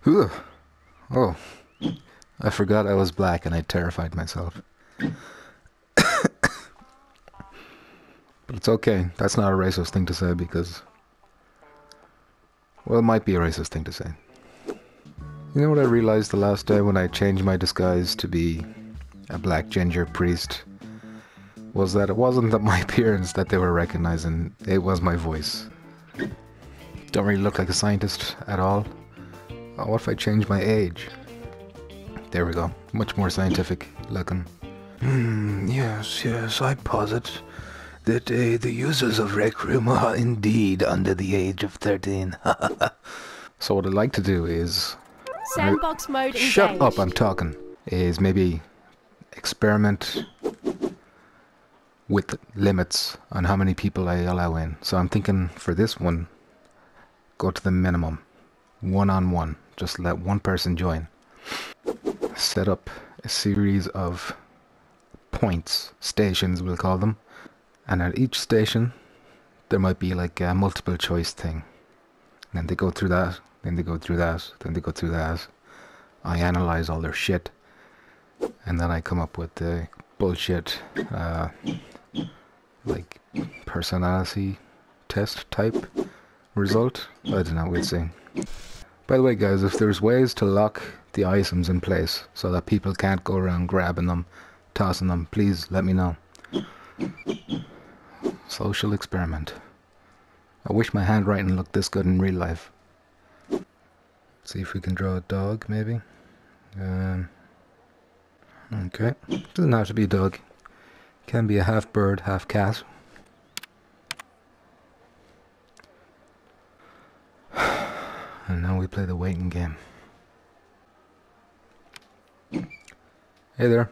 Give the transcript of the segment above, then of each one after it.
Ugh. Oh, I forgot I was black and I terrified myself. But it's okay. That's not a racist thing to say because, well, it might be a racist thing to say. You know what I realized the last day when I changed my disguise to be a black ginger priest? Was that it wasn't that my appearance that they were recognizing, it was my voice. Don't really look like a scientist at all. Oh, what if I change my age? There we go. Much more scientific looking. Yes, I posit that the users of Rec Room are indeed under the age of 13. So what I'd like to do is... Sandbox mode engaged. Shut up, I'm talking. Is maybe experiment with limits on how many people I allow in. So I'm thinking for this one, go to the minimum. One-on-one. Just let one person join. Set up a series of points, stations we'll call them. And at each station, there might be like a multiple choice thing. And then they go through that, then they go through that, then they go through that. I analyze all their shit. And then I come up with the bullshit, like personality test type result. I don't know, we'll see. By the way guys, if there's ways to lock the items in place so that people can't go around grabbing them, tossing them, please let me know. Social experiment. I wish my handwriting looked this good in real life. See if we can draw a dog, maybe. Okay, doesn't have to be a dog. Can be a half bird, half cat. And now we play the waiting game. Hey there.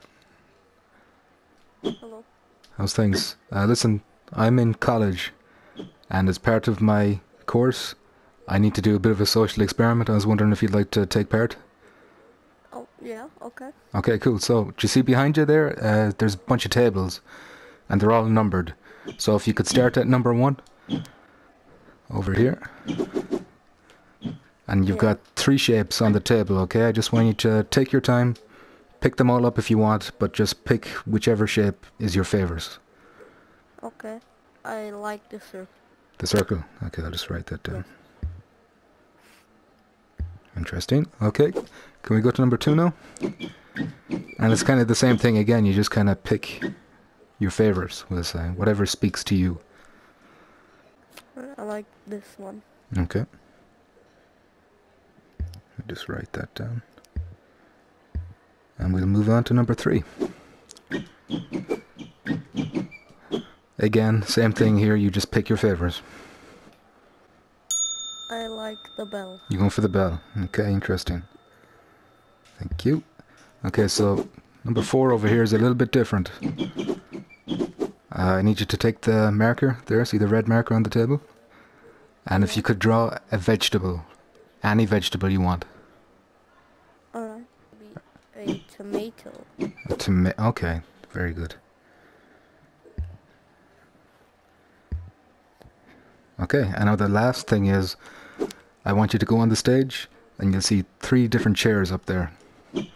Hello. How's things? Listen, I'm in college, and as part of my course, I need to do a bit of a social experiment. I was wondering if you'd like to take part? Oh, yeah, okay. Okay, cool. So, do you see behind you there? There's a bunch of tables, and they're all numbered. So if you could start at number 1, over here. And you've got 3 shapes on the table, okay? I just want you to take your time, pick them all up if you want, but just pick whichever shape is your favorite. Okay. I like the circle. The circle? Okay, I'll just write that down. Yes. Interesting. Okay, can we go to number 2 now? And it's kind of the same thing again, you just kind of pick your favorites, we'll say, whatever speaks to you. I like this one. Okay. Just write that down. And we'll move on to number 3. Again, same thing here, you just pick your favorite. I like the bell. You going for the bell. Okay, interesting. Thank you. Okay, so number 4 over here is a little bit different. I need you to take the marker there, see the red marker on the table? And if you could draw a vegetable, any vegetable you want. Alright. A tomato. A okay, very good. Okay, and now the last thing is, I want you to go on the stage, and you'll see 3 different chairs up there. And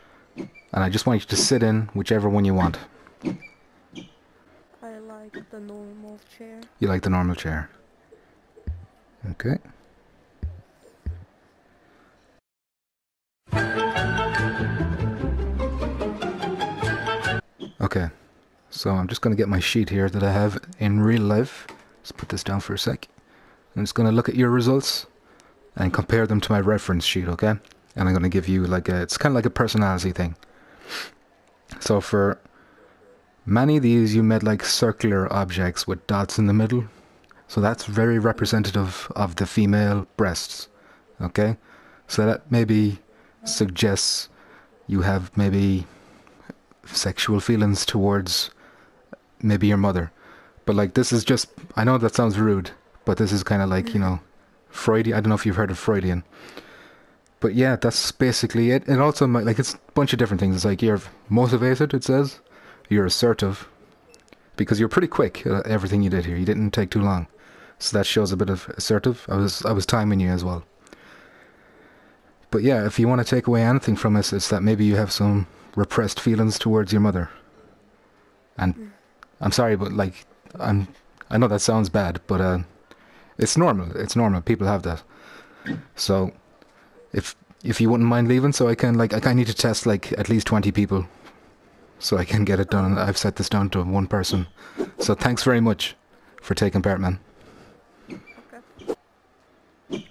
I just want you to sit in whichever one you want. I like the normal chair. You like the normal chair. Okay. Okay, so I'm just going to get my sheet here that I have in real life. Let's put this down for a sec. I'm just going to look at your results and compare them to my reference sheet, okay? And I'm going to give you like a, it's kind of like a personality thing. So for many of these you made like circular objects with dots in the middle. So that's very representative of the female breasts, okay? So that maybe suggests you have maybe sexual feelings towards maybe your mother. But like this is just, I know that sounds rude, but this is kind of like, you know, Freudian. I don't know if you've heard of Freudian. But yeah, that's basically it. It also might, like, it's a bunch of different things. It's like you're motivated, it says. You're assertive. Because you're pretty quick at everything you did here. You didn't take too long. So that shows a bit of assertive. I was timing you as well. But yeah, if you want to take away anything from us, it's that maybe you have some repressed feelings towards your mother. And I'm sorry, but like, I know that sounds bad, but it's normal. It's normal. People have that. So, if you wouldn't mind leaving, so I can I need to test like at least 20 people, so I can get it done. I've set this down to one person. So thanks very much for taking part, man. Okay.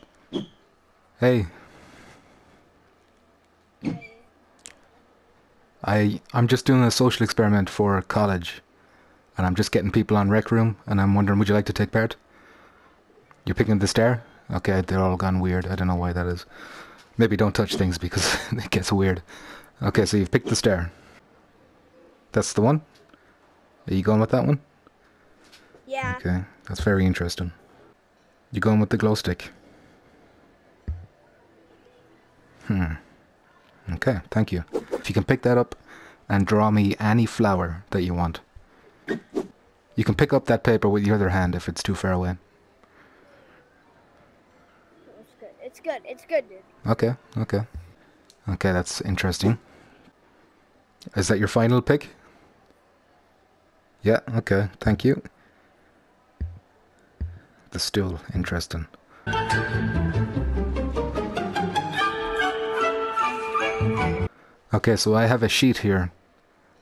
Hey. I'm just doing a social experiment for college, and I'm just getting people on Rec Room, and I'm wondering, would you like to take part? You're picking the stair? Okay, they're all gone weird. I don't know why that is. Maybe don't touch things because it gets weird. Okay, so you've picked the stair. That's the one? Are you going with that one? Yeah. Okay, that's very interesting. You going with the glow stick? Okay, thank you. If you can pick that up and draw me any flower that you want. You can pick up that paper with your other hand if it's too far away. It's good. It's good. It's good, dude. Okay, okay. Okay, that's interesting. Is that your final pick? Yeah, okay, thank you. That's still interesting. Okay, so I have a sheet here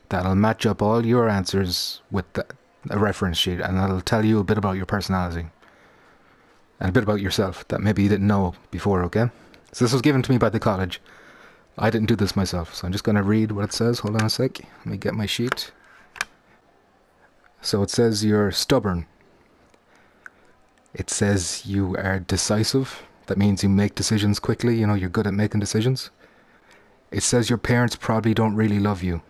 that'll match up all your answers with a reference sheet, and that'll tell you a bit about your personality and a bit about yourself that maybe you didn't know before, okay? So this was given to me by the college. I didn't do this myself, so I'm just going to read what it says. Hold on a sec. Let me get my sheet. So it says you're stubborn. It says you are decisive. That means you make decisions quickly. You know, you're good at making decisions. It says your parents probably don't really love you.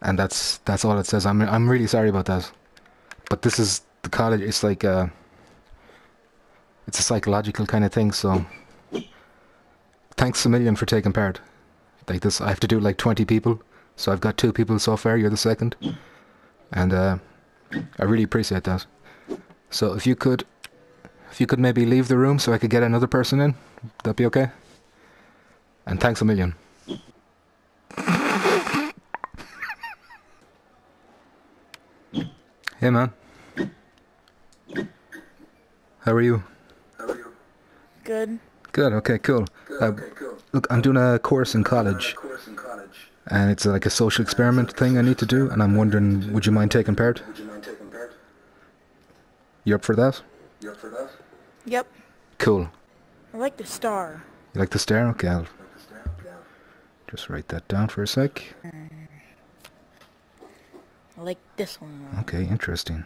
And that's all it says. I'm really sorry about that. But this is the college. It's like it's a psychological kind of thing. So thanks a million for taking part. Like this, I have to do like 20 people. So I've got 2 people so far. You're the second, and I really appreciate that. So if you could maybe leave the room so I could get another person in, that'd be okay. And thanks a million. Hey man. How are you? Good. Good, okay, cool. Look, I'm doing a course in college. And it's like a social experiment thing I need to do, and I'm wondering, would you mind taking part? You up for that? Yep. Cool. I like the star. You like the stair? Okay, I'll just write that down for a sec. I like this one. Okay, interesting.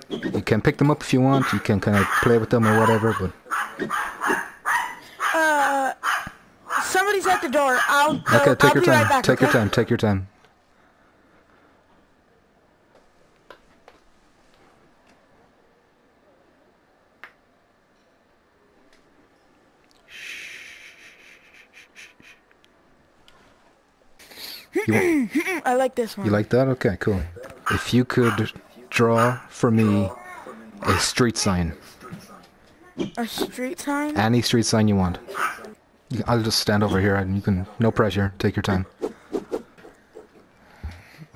You can pick them up if you want, you can kind of play with them or whatever, but... Somebody's at the door. Okay, take your be time, right back, take your okay? time, take your time. I like this one. You like that? Okay, cool. If you could draw for me a street sign. A street sign? Any street sign you want. I'll just stand over here and you can, no pressure, take your time.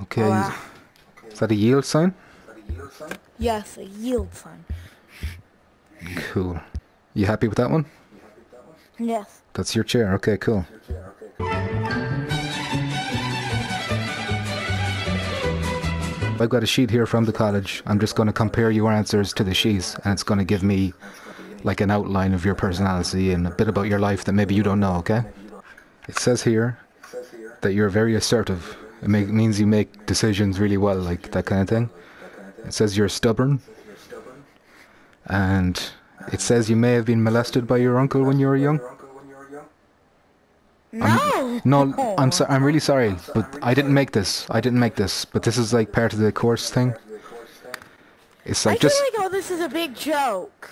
Okay, is that a yield sign? Yes, a yield sign. Cool. You happy with that one? Yes. That's your chair, okay, cool. I've got a sheet here from the college. I'm just going to compare your answers to the sheets, and it's going to give me like an outline of your personality and a bit about your life that maybe you don't know, okay? It says here that you're very assertive. It means you make decisions really well, like that kind of thing. It says you're stubborn. And it says you may have been molested by your uncle when you were young. No, I'm really sorry, but I didn't make this. But this is like part of the course thing. It's like I feel like all this is a big joke.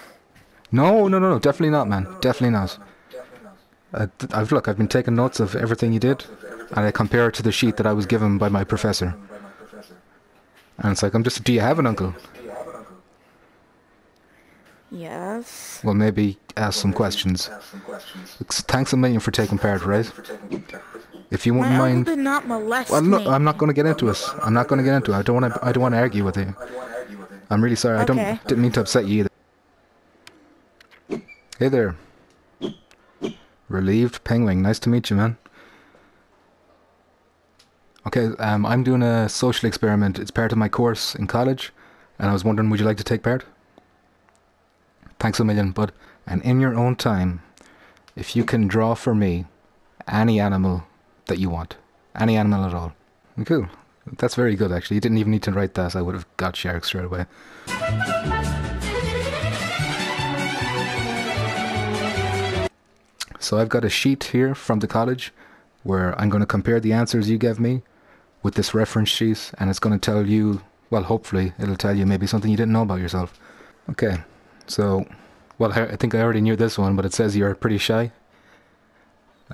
No, definitely not, man. Definitely not. I've been taking notes of everything you did, and I compare it to the sheet that I was given by my professor. And it's like, do you have an uncle? Yes. Well, maybe ask some questions. Thanks a million for taking part, right? If you wouldn't My uncle mind. did not molest Well, no, me. I'm not going to get into it. I'm not going to get into it. I don't want to argue with you. I'm really sorry. Okay. Didn't mean to upset you either. Hey there. Relieved Penguin. Nice to meet you, man. Okay, I'm doing a social experiment. It's part of my course in college, and I was wondering, would you like to take part? Thanks a million, bud. And in your own time, if you can draw for me any animal that you want. Any animal at all. Cool. That's very good, actually. You didn't even need to write that. I would have got sharks straight away. So I've got a sheet here from the college where I'm going to compare the answers you gave me with this reference sheet, and it's going to tell you, well, hopefully it'll tell you maybe something you didn't know about yourself. Okay, so, well, I think I already knew this one, but it says you're pretty shy.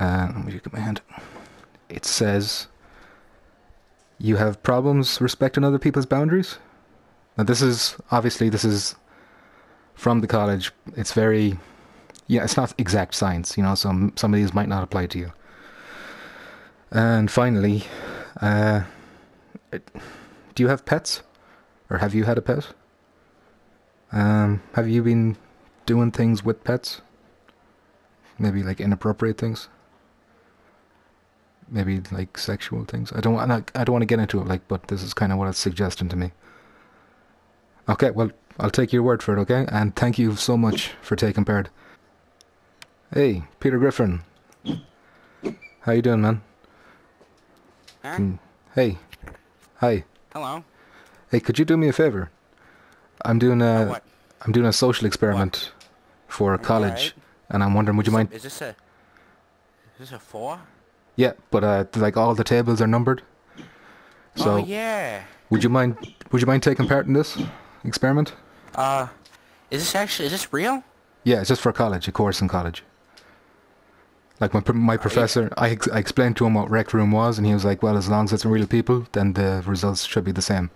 Let me get my hand. It says you have problems respecting other people's boundaries. Now this is from the college. It's very, yeah, it's not exact science, you know, some of these might not apply to you. And finally, do you have pets? Or have you had a pet? Have you been doing things with pets? Maybe like inappropriate things? Maybe like sexual things? I don't want to get into it, like, but this is kind of what it's suggesting to me. Okay, well, I'll take your word for it, okay? And thank you so much for taking part. Hey, Peter Griffin. How you doing, man? Huh? Hey. Hi. Hello. Hey, could you do me a favor? I'm doing What? a social experiment for college, Alright. and I'm wondering, would you mind? Is this a 4? Yeah, but like all the tables are numbered. So Oh yeah. would you mind taking part in this experiment? Is this real? Yeah, it's just for college, a course in college. Like my professor, I explained to him what Rec Room was, and he was like, well, as long as it's real people, then the results should be the same.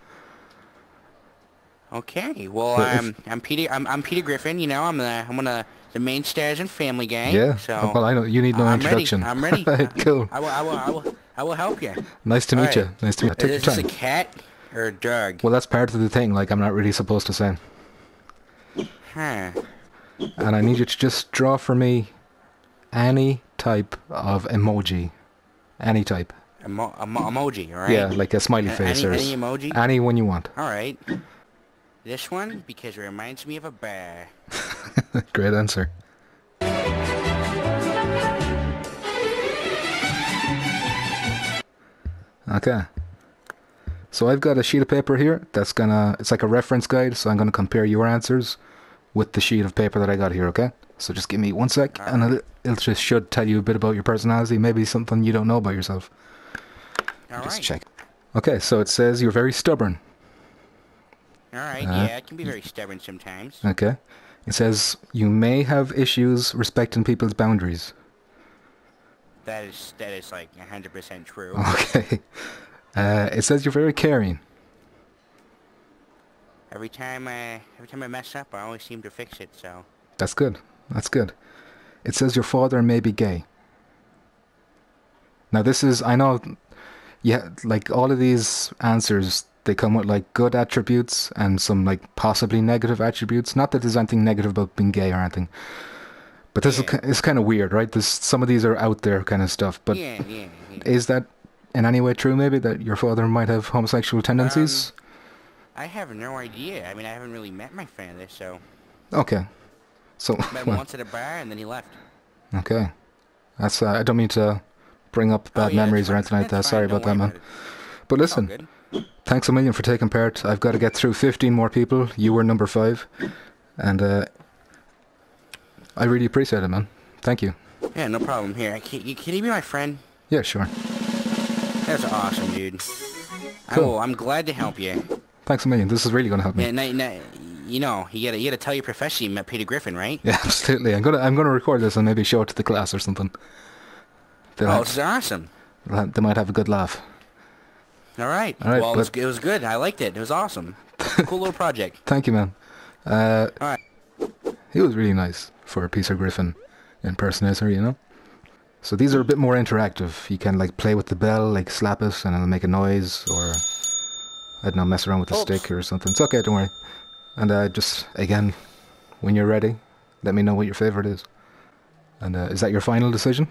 Okay. Well, But I'm Peter Griffin. You know, I'm one of the main stars in Family Guy. Yeah, So well, I know, you need no I'm introduction. ready. I'm ready. Cool. I will help you. Nice to meet you. Alright. Nice to meet you. Take your Is this a time. cat or a dog? Well, that's part of the thing, like, I'm not really supposed to say. Huh. And I need you to just draw for me any type of emoji. Any type. Emoji, alright? Yeah, like a smiley face or any emoji? any one you want. Alright. This one, because it reminds me of a bear. Great answer. Okay. So I've got a sheet of paper here that's it's like a reference guide, so I'm gonna compare your answers with the sheet of paper that I got here, okay? So just give me 1 sec, and it just should tell you a bit about your personality, maybe something you don't know about yourself. Alright. Just check. Okay, so it says you're very stubborn. Alright, yeah, I can be very stubborn sometimes. Okay. It says you may have issues respecting people's boundaries. That is like 100% true. Okay. It says you're very caring. Every time I mess up, I always seem to fix it, so. That's good. That's good. It says your father may be gay. Now this is, I know, yeah, like all of these answers, they come with like good attributes and some like possibly negative attributes. Not that there's anything negative about being gay or anything. But this is kind of weird, right? Some of these are out there kind of stuff. But Yeah. is that in any way true, maybe, that your father might have homosexual tendencies? I have no idea. I mean, I haven't really met my father, so. Okay. So, Met him once at a bar, and then he left. okay. That's, I don't mean to bring up bad yeah, memories or that's anything like fine. that. Sorry Don't about that, worry man. about it. But It's all listen, good. thanks a million for taking part. I've got to get through 15 more people. You were number 5. And I really appreciate it, man. Thank you. Yeah, no problem. Here, can you be my friend? Yeah, sure. That's awesome, dude. Cool. I'm glad to help you. Thanks a million. This is really going to help me. Yeah, now, you know, you gotta tell your professor you met Peter Griffin, right? Yeah, absolutely. I'm gonna record this and maybe show it to the class or something. Oh, this is awesome. They might have a good laugh. All right. All right, Well, but it was good. I liked it. It was awesome. Cool little project. thank you, man. All right. He was really nice for a Peter Griffin impersonator, you know? So these are a bit more interactive. You can like play with the bell, like slap it and it'll make a noise, or I don't know, mess around with a Oops. stick or something. It's okay, don't worry. And just, again, when you're ready, let me know what your favourite is. And is that your final decision?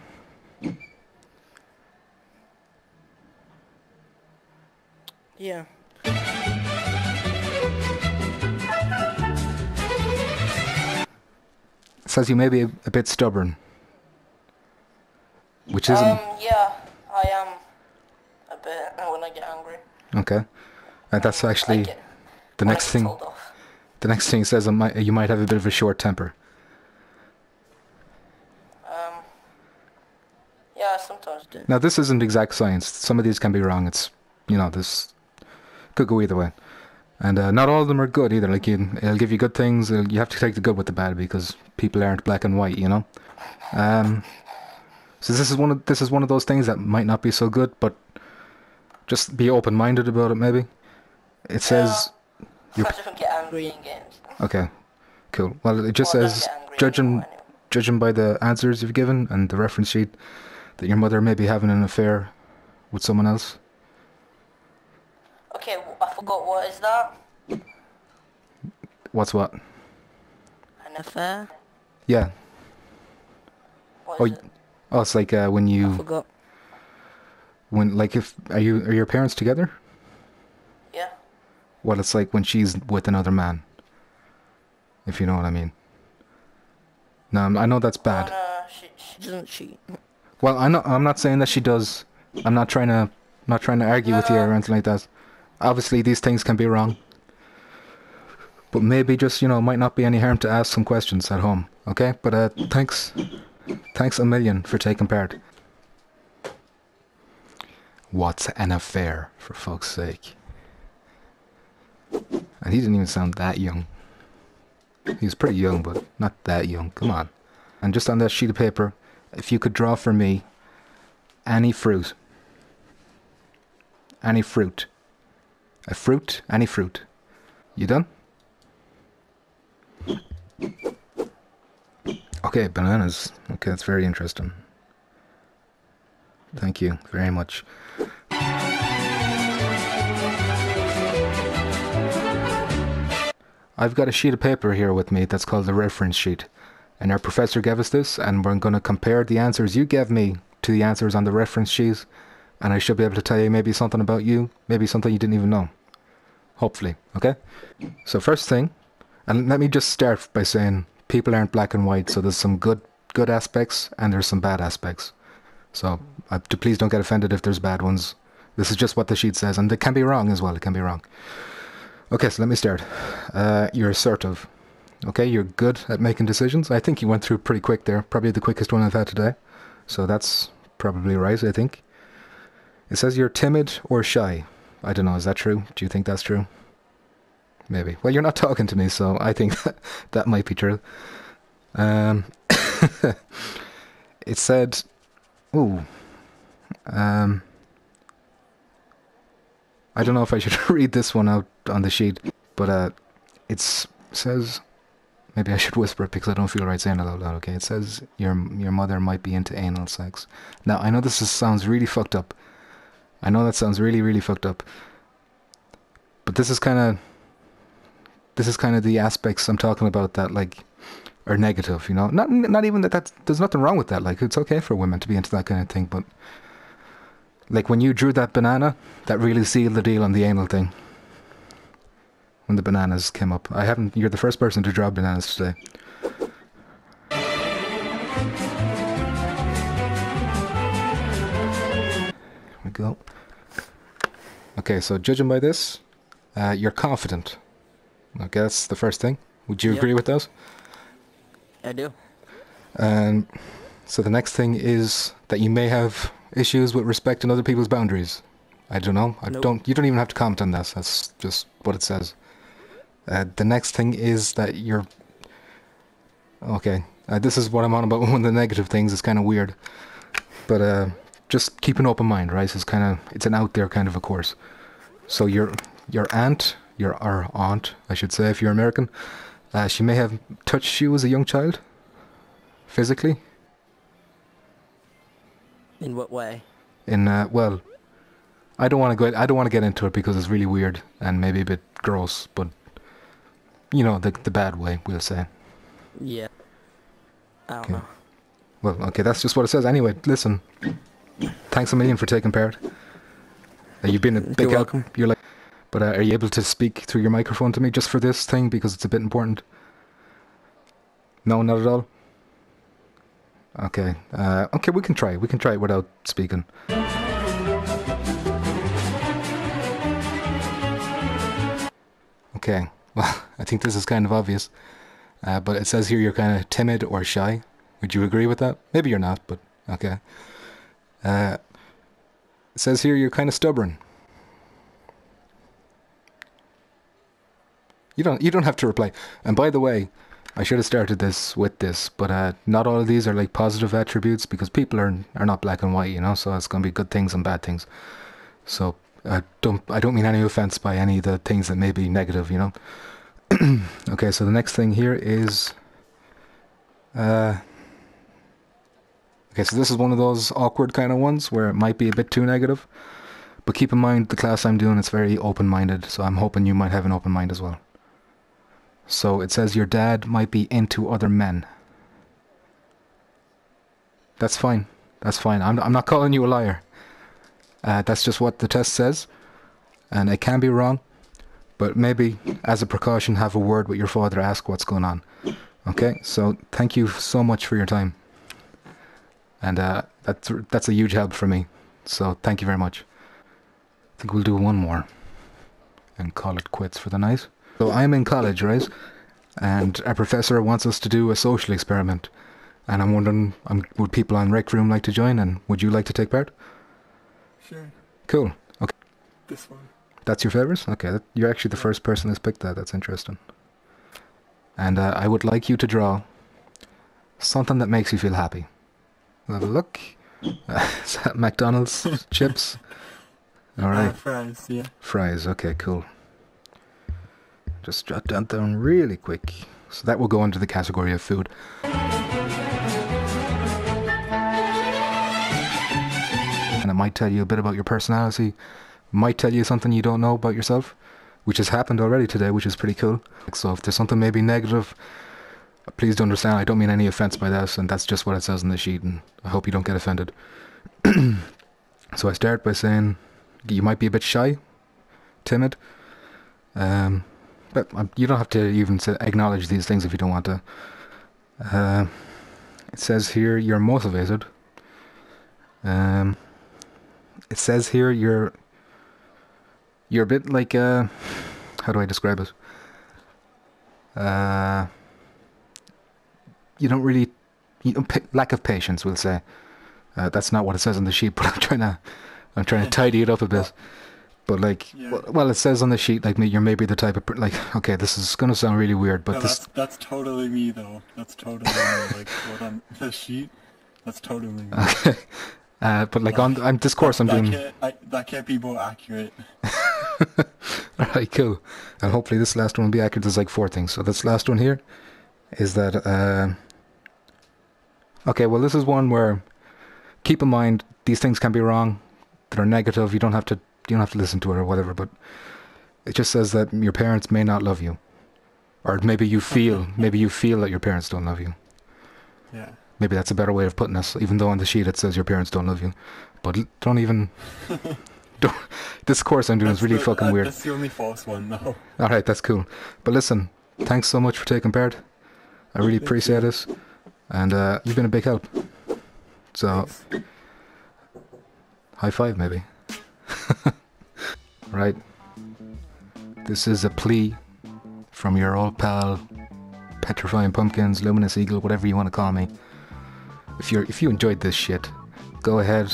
Yeah. It says you may be a bit stubborn. Which isn't... Yeah, I am a bit when I get angry. Okay. That's actually the next thing. The next thing says you might have a bit of a short temper. Yeah, I sometimes do. Now this isn't exact science. Some of these can be wrong. It's, you know, this could go either way. And not all of them are good either. Like it'll give you good things. You have to take the good with the bad because people aren't black and white, you know. So this is one of those things that might not be so good, but just be open-minded about it. Maybe it says. I don't get angry in games. Okay, cool. Well, it just Well, I don't says get angry judging anymore anyway. judging by the answers you've given and the reference sheet that your mother may be having an affair with someone else. Okay, I forgot, what is that? What's what? An affair? Yeah. What Oh, is it? oh, it's like when I you forgot. if are your parents together? Yeah. Well, it's like when she's with another man. If you know what I mean. No, I know that's bad. No, she doesn't cheat. Well, I'm not saying that she does. I'm not trying to argue with you or anything like that. Obviously, these things can be wrong. But maybe just, you know, might not be any harm to ask some questions at home. Okay? But thanks a million for taking part. What's an affair, for fuck's sake? And he didn't even sound that young. He was pretty young, but not that young. Come on. And just on that sheet of paper, if you could draw for me any fruit. Any fruit. A fruit? Any fruit. You done? Okay, bananas. Okay, that's very interesting. Thank you very much. I've got a sheet of paper here with me that's called the reference sheet. And our professor gave us this, and we're going to compare the answers you gave me to the answers on the reference sheet. And I should be able to tell you maybe something about you, maybe something you didn't even know. Hopefully, okay? So first thing, and let me just start by saying people aren't black and white, so there's some good aspects and there's some bad aspects. So please don't get offended if there's bad ones. This is just what the sheet says, and it can be wrong as well, it can be wrong. Okay, so let me start. You're assertive. Okay, you're good at making decisions. I think you went through pretty quick there, probably the quickest one I've had today. So that's probably right, I think. It says you're timid or shy. I don't know, is that true? Do you think that's true? Maybe. Well, you're not talking to me, so I think that might be true. It said... Ooh. I don't know if I should read this one out on the sheet, but it says... Maybe I should whisper it because I don't feel right saying it out loud, okay? It says your mother might be into anal sex. Now, I know sounds really fucked up. I know that sounds really, really fucked up. But this is kind of the aspects I'm talking about that, like, are negative, you know? Not even that there's nothing wrong with that. Like, it's okay for women to be into that kind of thing, but... Like, when you drew that banana, that really sealed the deal on the anal thing. When the bananas came up. You're the first person to draw bananas today. Here we go. Okay, so judging by this, you're confident. Okay, that's the first thing. Would you agree with those? I do. And so the next thing is that you may have issues with respecting other people's boundaries. I don't know. You don't even have to comment on this. That's just what it says. The next thing is that you're... Okay, this is what I'm on about. One of the negative things is kind of weird. But just keep an open mind, right? It's an out there kind of a course. So your aunt, or aunt, I should say, if you're American, she may have touched you as a young child, physically. In what way? In well, I don't want to get into it because it's really weird and maybe a bit gross, but you know, the bad way, we'll say. Yeah. I don't Okay. know. Well, okay, that's just what it says. Anyway, listen. Thanks a million for taking part. You've been a big You're help. welcome. You're like, but are you able to speak through your microphone to me just for this thing because it's a bit important? No, not at all. Okay. Okay, we can try. We can try it without speaking. Okay. Well, I think this is kind of obvious. But it says here you're kind of timid or shy. Would you agree with that? Maybe you're not, but okay. It says here you're kind of stubborn. You don't have to reply. And by the way, I should have started this with this, but not all of these are like positive attributes because people are not black and white, you know. So it's going to be good things and bad things. So I don't mean any offense by any of the things that may be negative, you know. Okay, so the next thing here is okay, so this is one of those awkward kind of ones where it might be a bit too negative. But keep in mind the class I'm doing, it's very open-minded, so I'm hoping you might have an open mind as well. So it says your dad might be into other men. That's fine. That's fine. I'm not calling you a liar. That's just what the test says. And it can be wrong. But maybe, as a precaution, have a word with your father, ask what's going on. Okay? So, thank you so much for your time. And that's a huge help for me. So, thank you very much. I think we'll do one more. And call it quits for the night. So, I'm in college, right? And our professor wants us to do a social experiment. And I'm wondering, would people on Rec Room like to join? And would you like to take part? Sure. Cool. Okay. This one. That's your favourite? Okay, you're actually the first person who's picked that. That's interesting. And I would like you to draw something that makes you feel happy. Have a look. Is that McDonald's chips? Alright. Fries, yeah. Fries, okay, cool. Just jot that down really quick. So that will go into the category of food. And it might tell you a bit about your personality. Might tell you something you don't know about yourself, which has happened already today, which is pretty cool. So if there's something maybe negative, please do understand, I don't mean any offense by that, and that's just what it says on the sheet, and I hope you don't get offended. So I start by saying you might be a bit shy, timid, but you don't have to even acknowledge these things if you don't want to. It says here you're motivated. It says here you're a bit like how do I describe it? You don't really, lack of patience, we'll say. That's not what it says on the sheet, but I'm trying to tidy it up a bit. But like, Yeah. well, it says on the sheet like you're maybe the type of like, okay, this is gonna sound really weird, but No, this, that's totally me though. That's totally me. Like what on the sheet, that's totally me. okay. But like on this course I'm doing. That can't be more accurate. Alright, cool. And hopefully this last one will be accurate. There's like 4 things. So this last one here is that okay, well this is one where keep in mind these things can be wrong. They're negative. You don't have to listen to it or whatever, but it just says that your parents may not love you. Or maybe you feel that your parents don't love you. Yeah. Maybe that's a better way of putting this, even though on the sheet it says your parents don't love you. But don't even this course I'm doing is really fucking weird. That's the only false one, though. Alright, that's cool. But listen, thanks so much for taking part. I really appreciate it. And you've been a big help. So, Thanks. high five maybe. Right. This is a plea from your old pal, Petrifying Pumpkins, Luminous Eagle, whatever you want to call me. If you enjoyed this shit, go ahead,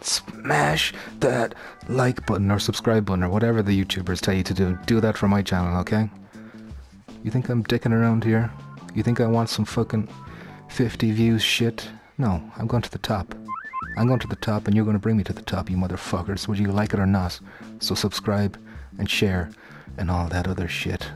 smash that like button or subscribe button or whatever the YouTubers tell you to do. Do that for my channel, okay? You think I'm dicking around here? You think I want some fucking 50 views shit? No, I'm going to the top. I'm going to the top and you're going to bring me to the top, you motherfuckers, whether you like it or not. So subscribe and share and all that other shit.